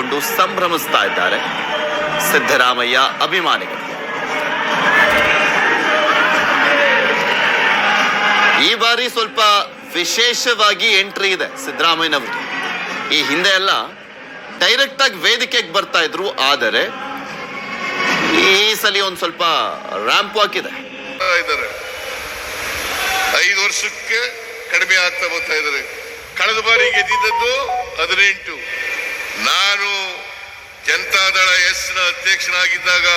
ಹಾಕಿಕೊಂಡು ಸಂಭ್ರಮಿಸ್ತಾ ಇದ್ದಾರೆ ಸಿದ್ದರಾಮಯ್ಯ ಅಭಿಮಾನಿಗಳು. ಈ ಬಾರಿ ಸ್ವಲ್ಪ ವಿಶೇಷವಾಗಿ ಎಂಟ್ರಿ ಇದೆ ಸಿದ್ದರಾಮಯ್ಯನವರು. ಈ ಹಿಂದೆ ಎಲ್ಲ ಡೈರೆಕ್ಟ್ ಆಗಿ ವೇದಿಕೆಗೆ ಬರ್ತಾ ಇದ್ರು, ಆದರೆ ಈ ಸಲ ಒಂದ್ ಸ್ವಲ್ಪ ರ್ಯಾಂಪ್ ವಾಕ್ ಇದೆ. 5 ವರ್ಷಕ್ಕೆ ಕಡಿಮೆ ಆಗ್ತಾ ಬರ್ತಾ ಇದ್ದಾರೆ. ಕಳೆದ ಬಾರಿ ಗೆದ್ದಿದ್ದದ್ದು 18. ನಾನು ಜನತಾದಳ ಎಸ್ನ ಅಧ್ಯಕ್ಷನಾಗಿದ್ದಾಗ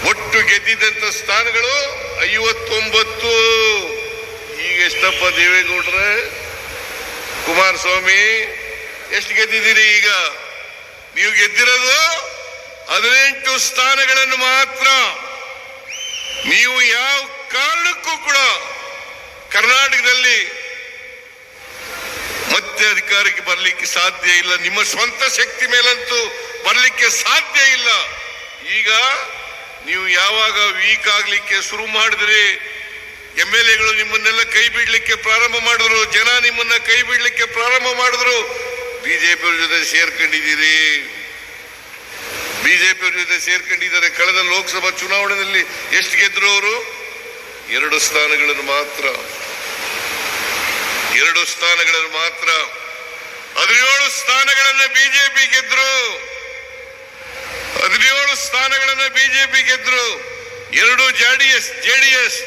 ಒಟ್ಟು ಗೆದ್ದಿದ್ದಂತ ಸ್ಥಾನಗಳು 59. ಈಗ ಎಷ್ಟಪ್ಪ ದೇವೇಗೌಡ್ರೆ, ಕುಮಾರಸ್ವಾಮಿ ಎಷ್ಟು ಗೆದ್ದಿದ್ದೀರಿ? ಈಗ ನೀವು ಗೆದ್ದಿರೋದು 18 ಸ್ಥಾನಗಳನ್ನು ಮಾತ್ರ. ನೀವು ಯಾವ ಕಾರಣಕ್ಕೂ ಕೂಡ ಕರ್ನಾಟಕದಲ್ಲಿ ಮತ್ತೆ ಅಧಿಕಾರಕ್ಕೆ ಬರಲಿಕ್ಕೆ ಸಾಧ್ಯ ಇಲ್ಲ. ನಿಮ್ಮ ಸ್ವಂತ ಶಕ್ತಿ ಮೇಲಂತೂ ಬರಲಿಕ್ಕೆ ಸಾಧ್ಯ ಇಲ್ಲ. ಈಗ ನೀವು ಯಾವಾಗ ವೀಕ್ ಆಗ್ಲಿಕ್ಕೆ ಶುರು ಮಾಡಿದ್ರಿ, MLAಗಳು ನಿಮ್ಮನ್ನೆಲ್ಲ ಕೈ ಬಿಡ್ಲಿಕ್ಕೆ ಪ್ರಾರಂಭ ಮಾಡಿದ್ರು, ಜನ ನಿಮ್ಮನ್ನ ಕೈ ಬಿಡ್ಲಿಕ್ಕೆ ಪ್ರಾರಂಭ ಮಾಡಿದ್ರು, ಬಿಜೆಪಿಯವ್ರ ಜೊತೆ ಸೇರ್ಕೊಂಡಿದ್ದೀರಿ. ಬಿಜೆಪಿಯವ್ರ ಜೊತೆ ಸೇರ್ಕೊಂಡಿದ್ದಾರೆ. ಕಳೆದ ಲೋಕಸಭಾ ಚುನಾವಣೆಯಲ್ಲಿ ಎಷ್ಟು ಗೆದ್ರು ಅವರು? 2 ಸ್ಥಾನಗಳನ್ನು ಮಾತ್ರ. 2 ಸ್ಥಾನಗಳನ್ನು ಮಾತ್ರ. 17 ಸ್ಥಾನಗಳನ್ನ ಬಿಜೆಪಿ ಗೆದ್ರು. 17 ಸ್ಥಾನಗಳನ್ನ ಬಿಜೆಪಿ ಗೆದ್ರು. 2 ಜೆಡಿಎಸ್.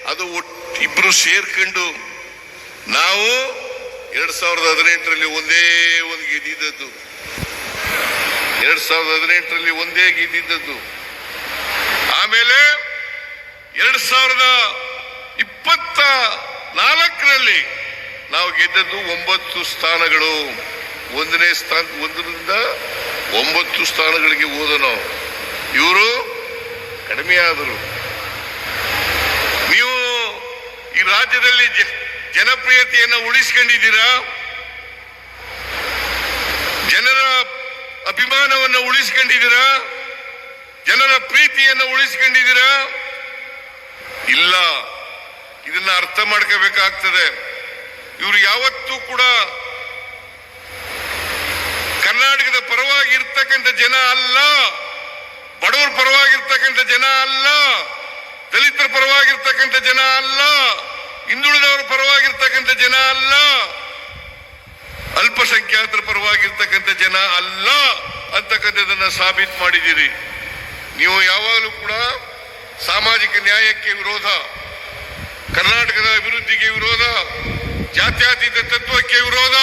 ಅದು ಇಬ್ರು ಸೇರ್ಕೊಂಡು ನಾವು 2018ರಲ್ಲಿ ಒಂದೇ ಒಂದು ಗೆದ್ದಿದ್ದದ್ದು. 2018ರಲ್ಲಿ ಒಂದೇ ಗೆದ್ದಿದ್ದದ್ದು. ಆಮೇಲೆ 2024ರಲ್ಲಿ ನಾವು ಗೆದ್ದದ್ದು 9 ಸ್ಥಾನಗಳು. 1ನೇ ಸ್ಥಾನ 1ರಿಂದ 9 ಸ್ಥಾನಗಳಿಗೆ ಹೋದನು. ಇವರು ಕಡಿಮೆ ಆದರು. ನೀವು ಈ ರಾಜ್ಯದಲ್ಲಿ ಜನಪ್ರಿಯತೆಯನ್ನು ಉಳಿಸಿಕೊಂಡಿದ್ದೀರಾ? ಜನರ ಅಭಿಮಾನವನ್ನು ಉಳಿಸಿಕೊಂಡಿದ್ದೀರಾ? ಜನರ ಪ್ರೀತಿಯನ್ನು ಉಳಿಸಿಕೊಂಡಿದ್ದೀರಾ? ಇಲ್ಲ. ಇದನ್ನ ಅರ್ಥ ಮಾಡ್ಕೋಬೇಕಾಗ್ತದೆ. ಇವರು ಯಾವತ್ತೂ ಕೂಡ ಕರ್ನಾಟಕದ ಪರವಾಗಿ ಇರ್ತಕ್ಕಂಥ ಜನ ಅಲ್ಲ, ಬಡವರ ಪರವಾಗಿರ್ತಕ್ಕಂಥ ಜನ ಅಲ್ಲ, ದಲಿತರ ಪರವಾಗಿರ್ತಕ್ಕಂಥ ಜನ ಅಲ್ಲ, ಹಿಂದುಳಿದವರ ಪರವಾಗಿರ್ತಕ್ಕಂಥ ಜನ ಅಲ್ಲ, ಅಲ್ಪಸಂಖ್ಯಾತರ ಪರವಾಗಿರ್ತಕ್ಕಂಥ ಜನ ಅಲ್ಲ ಅಂತಕ್ಕಂಥದನ್ನ ಸಾಬೀತು ಮಾಡಿದ್ದೀರಿ. ನೀವು ಯಾವಾಗಲೂ ಕೂಡ ಸಾಮಾಜಿಕ ನ್ಯಾಯಕ್ಕೆ ವಿರೋಧ, ಕರ್ನಾಟಕದ ಅಭಿವೃದ್ಧಿಗೆ ವಿರೋಧ, ಜಾತ್ಯತೀತ ತತ್ವಕ್ಕೆ ವಿರೋಧ,